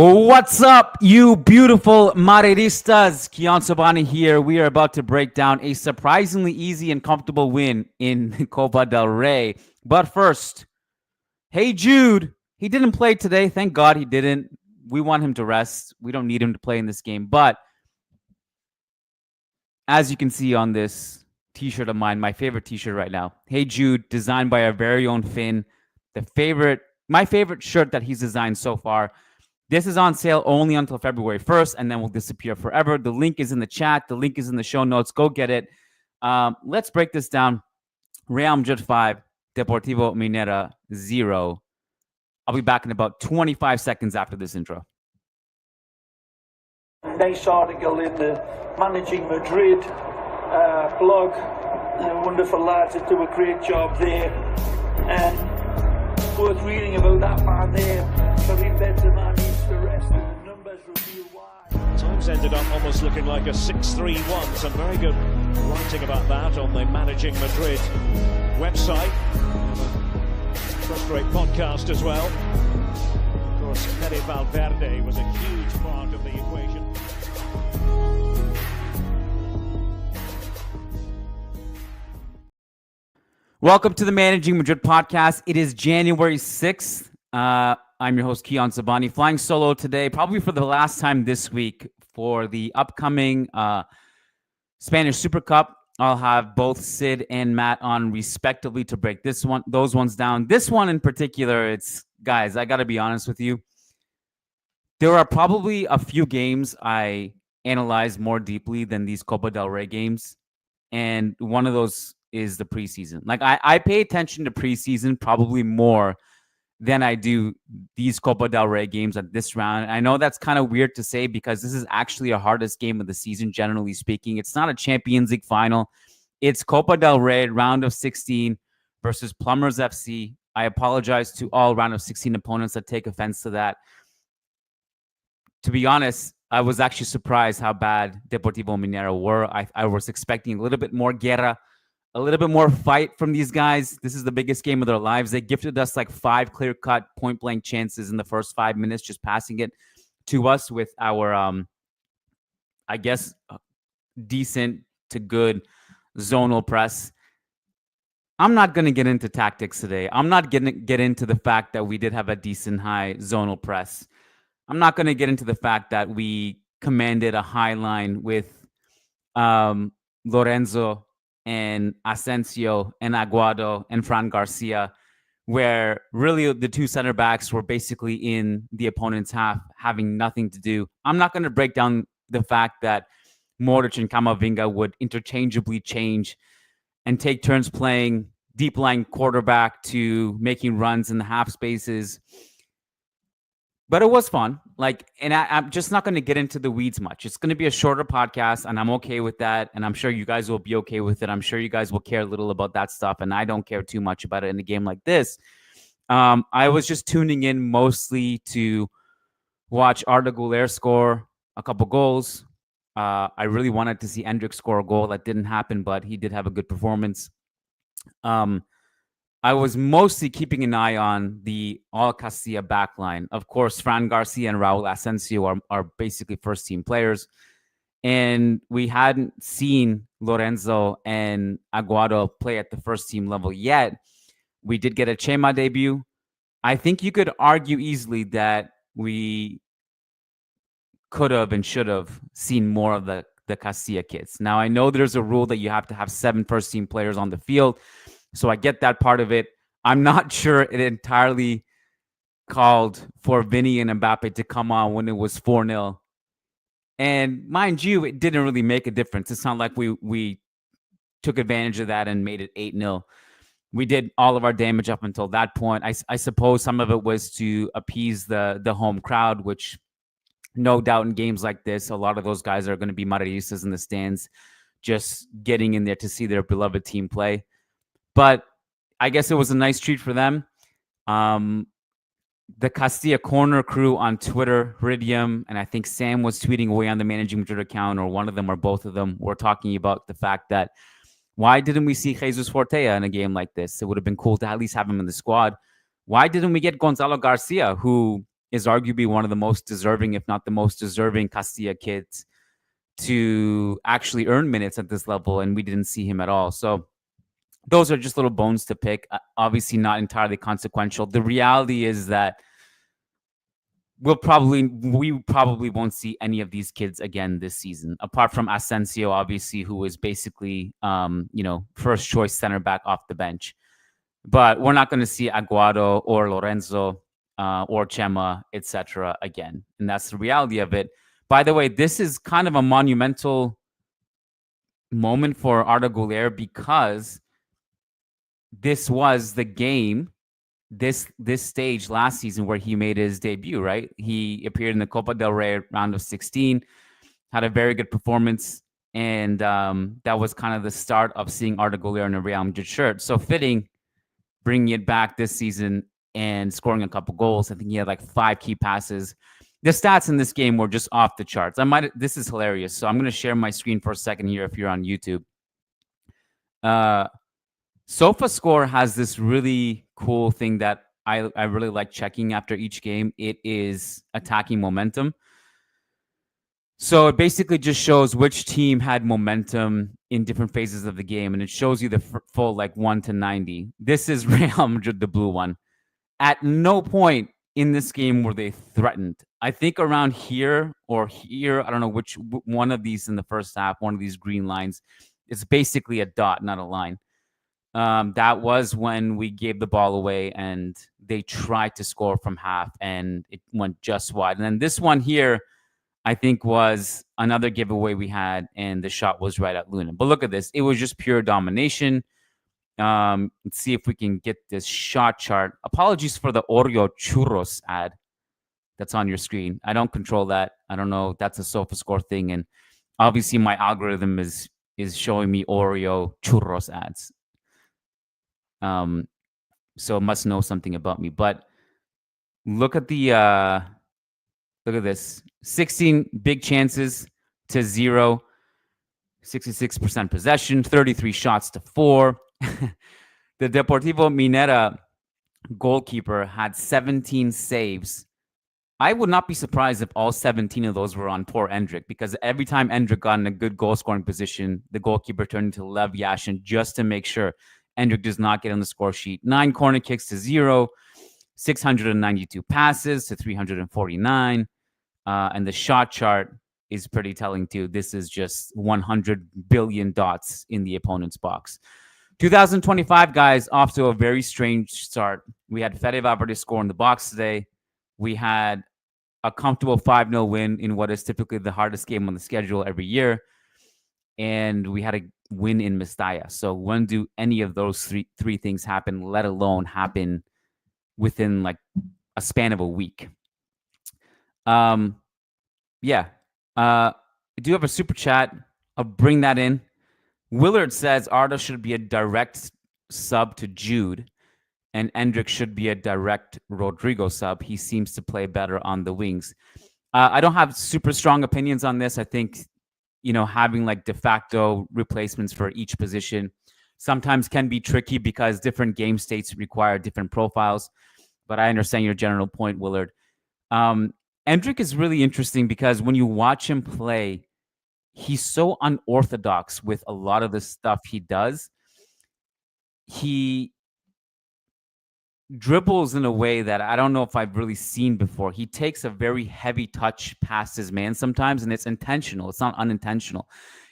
What's up, you beautiful Madridistas? Kiyan Sobhani here. We are about to break down a surprisingly easy and comfortable win in Copa del Rey. But first, hey Jude, he didn't play today. Thank God he didn't. We want him to rest. We don't need him to play in this game. But as you can see on this t-shirt of mine, my favorite t-shirt right now, Hey Jude, designed by our very own Finn, my favorite shirt that he's designed so far. This is on sale only until February 1st, and then will disappear forever. The link is in the chat. The link is in the show notes. Go get it. Let's break this down. Real Madrid 5, Deportivo Minera 0. I'll be back in about 25 seconds after this intro. Nice article in the Managing Madrid blog. Wonderful lads that do a great job there. And worth reading about that man there. Karim Benzema needs to rest, and the numbers reveal why. Times ended up almost looking like a 6-3-1. Some very good writing about that on the Managing Madrid website. First-rate podcast as well. Of course, Pere Valverde was a huge part of the equation. Welcome to the Managing Madrid Podcast. It is January 6th. I'm your host, Kiyan Sobhani, flying solo today, probably for the last time this week for the upcoming Spanish Super Cup. I'll have both Sid and Matt on respectively to break those ones down. This one in particular, guys, I got to be honest with you. There are probably a few games I analyze more deeply than these Copa del Rey games. And one of those is the preseason. Like I pay attention to preseason probably more than I do these Copa del Rey games at this round. I know that's kind of weird to say because this is actually a hardest game of the season, generally speaking. It's not a Champions League final. It's Copa del Rey, round of 16 versus Plumbers FC. I apologize to all round of 16 opponents that take offense to that. To be honest, I was actually surprised how bad Deportivo Minera were. I was expecting a little bit more guerra, a little bit more fight from these guys. This is the biggest game of their lives. They gifted us like 5 clear-cut point-blank chances in the first 5 minutes, just passing it to us with our, I guess, decent to good zonal press. I'm not going to get into tactics today. I'm not going to get into the fact that we did have a decent high zonal press. I'm not going to get into the fact that we commanded a high line with Lorenzo and Asencio and Aguado and Fran Garcia, where really the two center backs were basically in the opponent's half, having nothing to do. I'm not going to break down the fact that Modric and Camavinga would interchangeably change and take turns playing deep line quarterback to making runs in the half spaces. But it was fun. I'm just not going to get into the weeds much. It's going to be a shorter podcast, and I'm okay with that. And I'm sure you guys will be okay with it. I'm sure you guys will care a little about that stuff, and I don't care too much about it in a game like this. I was just tuning in mostly to watch Arda Güler score a couple goals. I really wanted to see Endrick score a goal. That didn't happen, but he did have a good performance. I was mostly keeping an eye on the All Castilla backline. Of course, Fran Garcia and Raul Asencio are basically first-team players. And we hadn't seen Lorenzo and Aguado play at the first-team level yet. We did get a Chema debut. I think you could argue easily that we could have and should have seen more of the Castilla kids. Now, I know there's a rule that you have to have 7 first-team players on the field. So I get that part of it. I'm not sure it entirely called for Vinny and Mbappe to come on when it was 4-0. And mind you, it didn't really make a difference. It's not like we took advantage of that and made it 8-0. We did all of our damage up until that point. I suppose some of it was to appease the home crowd, which no doubt in games like this, a lot of those guys are going to be Madridistas in the stands, just getting in there to see their beloved team play. But I guess it was a nice treat for them. The Castilla Corner crew on Twitter, Ridium, and I think Sam was tweeting away on the Managing Madrid account, or one of them or both of them were talking about the fact that why didn't we see Jesus Fortea in a game like this? It would have been cool to at least have him in the squad. Why didn't we get Gonzalo Garcia, who is arguably one of the most deserving, if not the most deserving, Castilla kids to actually earn minutes at this level, and we didn't see him at all. So those are just little bones to pick. Obviously not entirely consequential. The reality is that we probably won't see any of these kids again this season, apart from Asencio, obviously, who is basically, first choice center back off the bench. But we're not going to see Aguado or Lorenzo or Chema, etc. again. And that's the reality of it. By the way, this is kind of a monumental moment for Arda Güler because this was the game, this stage last season where he made his debut, right? He appeared in the Copa del Rey round of 16, had a very good performance, and that was kind of the start of seeing Arda Güler in a Real Madrid shirt. So fitting, bringing it back this season and scoring a couple goals. I think he had like 5 key passes. The stats in this game were just off the charts. This is hilarious. So I'm going to share my screen for a second here if you're on YouTube. SofaScore has this really cool thing that I really like checking after each game. It is attacking momentum. So it basically just shows which team had momentum in different phases of the game, and it shows you the full 1 to 90. This is Real Madrid, the blue one. At no point in this game were they threatened. I think around here or here, I don't know which one of these in the first half, one of these green lines, it's basically a dot, not a line. That was when we gave the ball away and they tried to score from half and it went just wide. And then this one here, I think, was another giveaway we had, and the shot was right at Luna. But look at this. It was just pure domination. Let's see if we can get this shot chart. Apologies for the Oreo churros ad that's on your screen. I don't control that. I don't know. That's a SofaScore thing. And obviously my algorithm is showing me Oreo churros ads. So it must know something about me. But look at this. 16 big chances to 0. 66% possession, 33 shots to 4. The Deportivo Minera goalkeeper had 17 saves. I would not be surprised if all 17 of those were on poor Endrick, because every time Endrick got in a good goal-scoring position, the goalkeeper turned into Lev Yashin just to make sure Endrick does not get on the score sheet. 9 corner kicks to 0, 692 passes to 349. And the shot chart is pretty telling too. This is just 100 billion dots in the opponent's box. 2025, guys, off to a very strange start. We had Fede Valverde score in the box today. We had a comfortable 5-0 win in what is typically the hardest game on the schedule every year. And we had a win in Mestalla. So when do any of those three things happen, let alone happen within a span of a week? I do have a super chat. I'll bring that in. Willard says Arda should be a direct sub to Jude, and Endrick should be a direct Rodrigo sub. He seems to play better on the wings. I don't have super strong opinions on this. I think, having de facto replacements for each position sometimes can be tricky because different game states require different profiles. But I understand your general point, Willard. Endrick is really interesting because when you watch him play, he's so unorthodox with a lot of the stuff he does. He dribbles in a way that I don't know if I've really seen before. He takes a very heavy touch past his man sometimes, and it's intentional. It's not unintentional.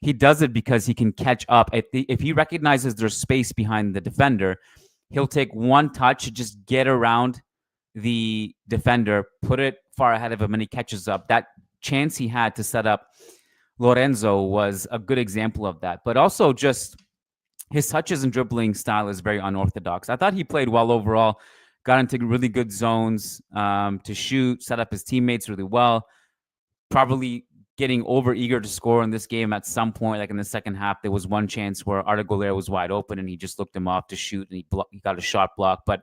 He does it because he can catch up. If he recognizes there's space behind the defender, he'll take one touch, just get around the defender, put it far ahead of him, and he catches up. That chance he had to set up Lorenzo was a good example of that. But also just his touches and dribbling style is very unorthodox. I thought he played well overall, got into really good zones to shoot, set up his teammates really well. Probably getting over eager to score in this game at some point, in the second half. There was one chance where Arda Güler was wide open and he just looked him off to shoot, and he got a shot block. But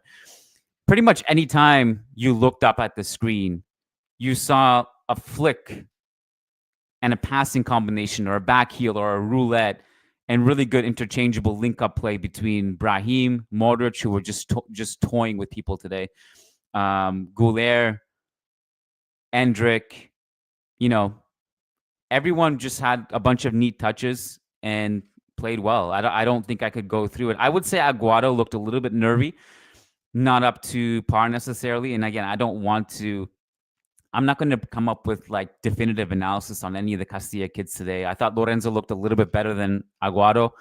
pretty much any time you looked up at the screen, you saw a flick and a passing combination or a back heel or a roulette and really good interchangeable link-up play between Brahim, Modric, who were just toying with people today, Güler, Endrick, everyone just had a bunch of neat touches and played well. I don't think I could go through it. I would say Aguado looked a little bit nervy, not up to par necessarily. And again, I'm not going to come up with like definitive analysis on any of the Castilla kids today. I thought Lorenzo looked a little bit better than Aguado.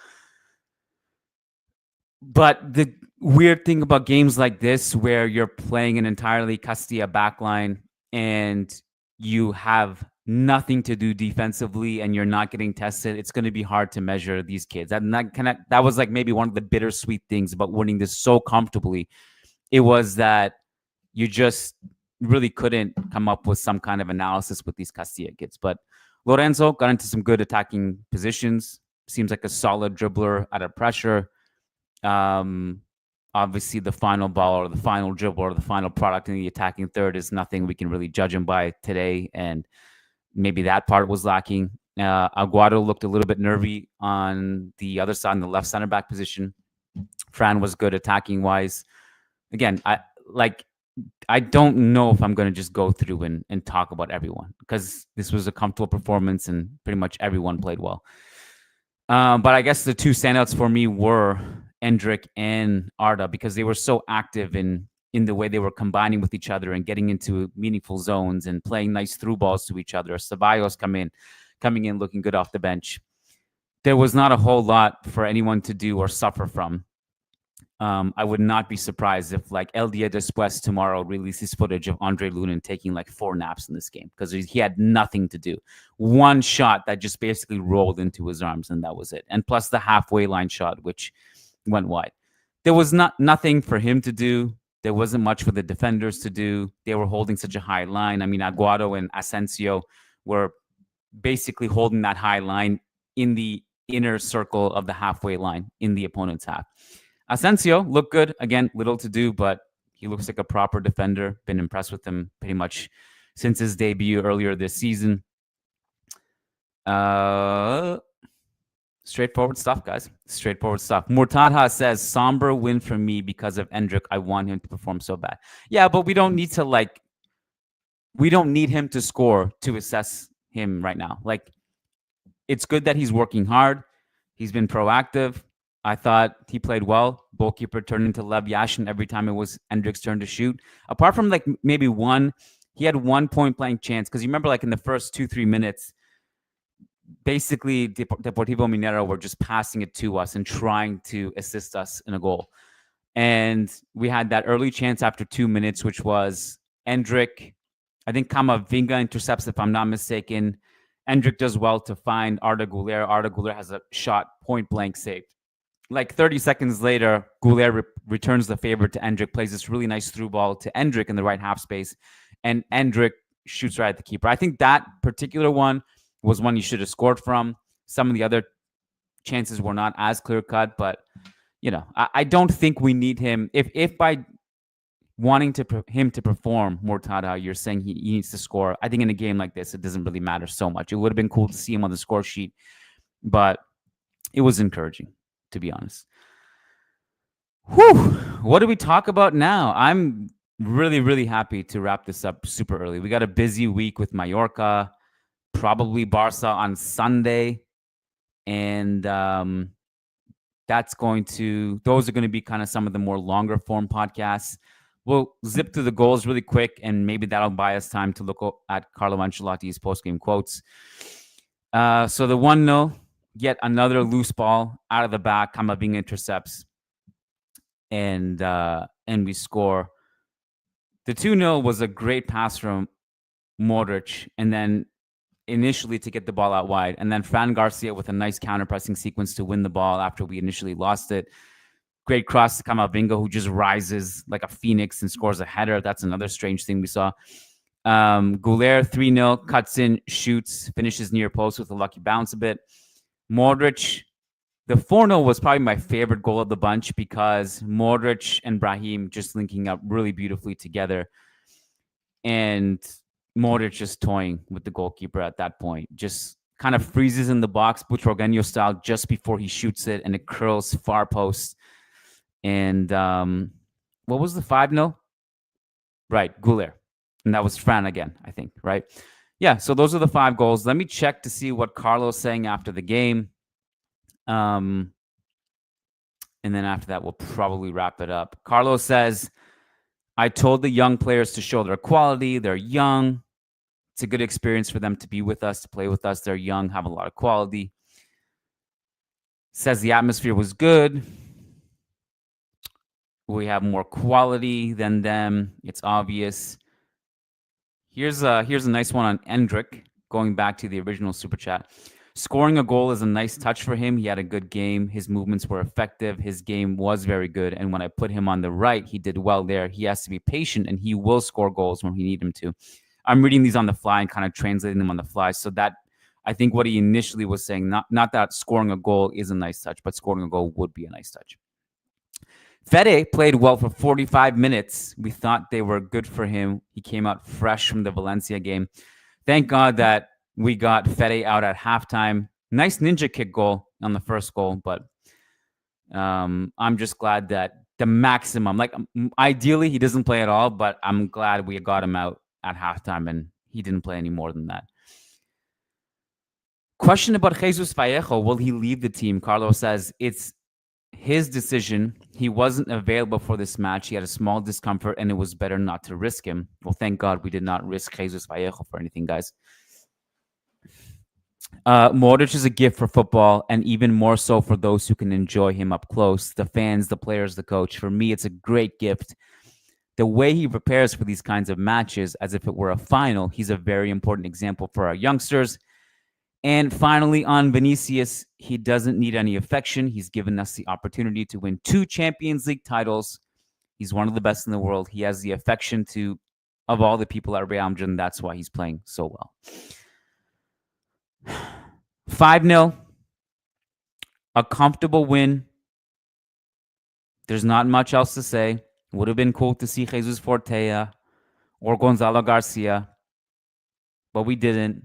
But the weird thing about games like this, where you're playing an entirely Castilla backline and you have nothing to do defensively and you're not getting tested, it's going to be hard to measure these kids. That was like maybe one of the bittersweet things about winning this so comfortably. It was that you just really couldn't come up with some kind of analysis with these Castilla kids. But Lorenzo got into some good attacking positions. Seems like a solid dribbler under pressure. Obviously, the final ball or the final dribble or the final product in the attacking third is nothing we can really judge him by today. And maybe that part was lacking. Aguado looked a little bit nervy on the other side, in the left center back position. Fran was good attacking wise. Again, I don't know if I'm going to just go through and talk about everyone, because this was a comfortable performance and pretty much everyone played well. But I guess the two standouts for me were Endrick and Arda, because they were so active in the way they were combining with each other and getting into meaningful zones and playing nice through balls to each other. Ceballos coming in looking good off the bench. There was not a whole lot for anyone to do or suffer from. I would not be surprised if like El Dia Después tomorrow releases footage of Andre Lunin taking like 4 naps in this game, because he had nothing to do. One shot that just basically rolled into his arms, and that was it. And plus the halfway line shot, which went wide. There was nothing for him to do. There wasn't much for the defenders to do. They were holding such a high line. I mean, Aguado and Asencio were basically holding that high line in the inner circle of the halfway line in the opponent's half. Asencio looked good. Again, little to do, but he looks like a proper defender. Been impressed with him pretty much since his debut earlier this season. Straightforward stuff, guys. Straightforward stuff. Murtadha says, somber win for me because of Endrick. I want him to perform so bad. Yeah, but we don't need him to score to assess him right now. Like, it's good that he's working hard. He's been proactive. I thought he played well. Goalkeeper turned into Lev Yashin every time it was Endrick's turn to shoot. Apart from like maybe he had 1 point blank chance, because you remember like in the first 2-3 minutes, basically Deportivo Minera were just passing it to us and trying to assist us in a goal. And we had that early chance after 2 minutes, which was Endrick. I think Camavinga intercepts, if I'm not mistaken. Endrick does well to find Arda Güler. Arda Güler has a shot point blank saved. Like 30 seconds later, Güler returns the favor to Endrick, plays this really nice through ball to Endrick in the right half space, and Endrick shoots right at the keeper. I think that particular one was one you should have scored from. Some of the other chances were not as clear-cut, but, I don't think we need him. If by wanting him to perform, Murtadha, you're saying he needs to score, I think in a game like this, it doesn't really matter so much. It would have been cool to see him on the score sheet, but it was encouraging, to be honest. Whew. What do we talk about now? I'm really, really happy to wrap this up super early. We got a busy week with Mallorca, probably Barca on Sunday. And those are going to be kind of some of the more longer form podcasts. We'll zip through the goals really quick, and maybe that'll buy us time to look at Carlo Ancelotti's post-game quotes. So the 1-0, yet another loose ball out of the back. Camavinga intercepts, and we score. The 2-0 was a great pass from Modric, and then initially to get the ball out wide, and then Fran Garcia with a nice counter-pressing sequence to win the ball after we initially lost it. Great cross to Camavinga, who just rises like a phoenix and scores a header. That's another strange thing we saw. Güler, 3-0, cuts in, shoots, finishes near post with a lucky bounce a bit. Modric, the 4-0 was probably my favorite goal of the bunch, because Modric and Brahim just linking up really beautifully together. And Modric just toying with the goalkeeper at that point. Just kind of freezes in the box, Butragueño style, just before he shoots it, and it curls far post. And what was the 5-0? Right, Güler. And that was Fran again, I think, right? Yeah, so those are the 5 goals. Let me check to see what Carlo's saying after the game. And then after that, we'll probably wrap it up. Carlo says, I told the young players to show their quality. They're young. It's a good experience for them to be with us, to play with us. They're young, have a lot of quality. Says the atmosphere was good. We have more quality than them. It's obvious. Here's a nice one on Endrick, going back to the original super chat. Scoring a goal is a nice touch for him. He had a good game. His movements were effective. His game was very good. And when I put him on the right, he did well there. He has to be patient, and he will score goals when we need him to. I'm reading these on the fly and kind of translating them on the fly. So that, I think what he initially was saying, not that scoring a goal is a nice touch, but scoring a goal would be a nice touch. Fede played well for 45 minutes. We thought they were good for him. He came out fresh from the Valencia game. Thank God that we got Fede out at halftime. Nice ninja kick goal on the first goal, but I'm just glad that the maximum, like ideally he doesn't play at all, but I'm glad we got him out at halftime and he didn't play any more than that. Question about Jesus Vallejo. Will he leave the team? Carlos says it's his decision. He wasn't available for this match. He had a small discomfort and it was better not to risk him. Well, thank God we did not risk Jesus Vallejo for anything, guys. Modric is a gift for football, and even more so for those who can enjoy him up close, the fans, the players, the coach. For me, it's a great gift. The way he prepares for these kinds of matches as if it were a final, he's a very important example for our youngsters. And finally, on Vinicius, he doesn't need any affection. He's given us the opportunity to win 2 Champions League titles. He's one of the best in the world. He has the affection of all the people at Real Madrid, and that's why he's playing so well. 5-0, a comfortable win. There's not much else to say. Would have been cool to see Jesus Fortea or Gonzalo Garcia, but we didn't.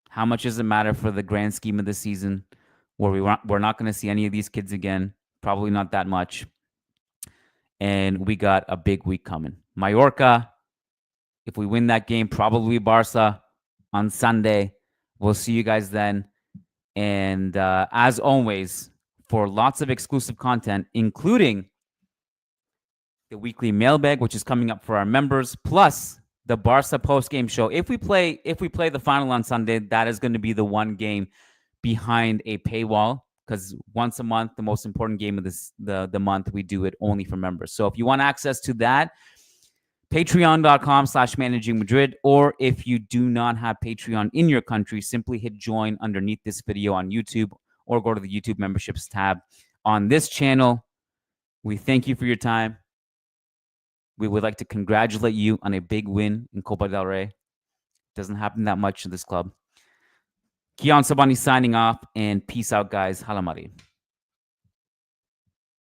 How much does it matter for the grand scheme of the season where we're not going to see any of these kids again? Probably not that much. And we got a big week coming. Mallorca, if we win that game, probably Barca on Sunday. We'll see you guys then. And as always, for lots of exclusive content, including the weekly mailbag, which is coming up for our members, plus the Barca post-game show. If we play the final on Sunday, that is going to be the one game behind a paywall, because once a month, the most important game of the month, we do it only for members. So if you want access to that, patreon.com/Managing Madrid, or if you do not have Patreon in your country, simply hit join underneath this video on YouTube or go to the YouTube memberships tab on this channel. We thank you for your time. We would like to congratulate you on a big win in Copa del Rey. Doesn't happen that much in this club. Kiyan Sobhani signing off, and peace out, guys. Hala Madrid.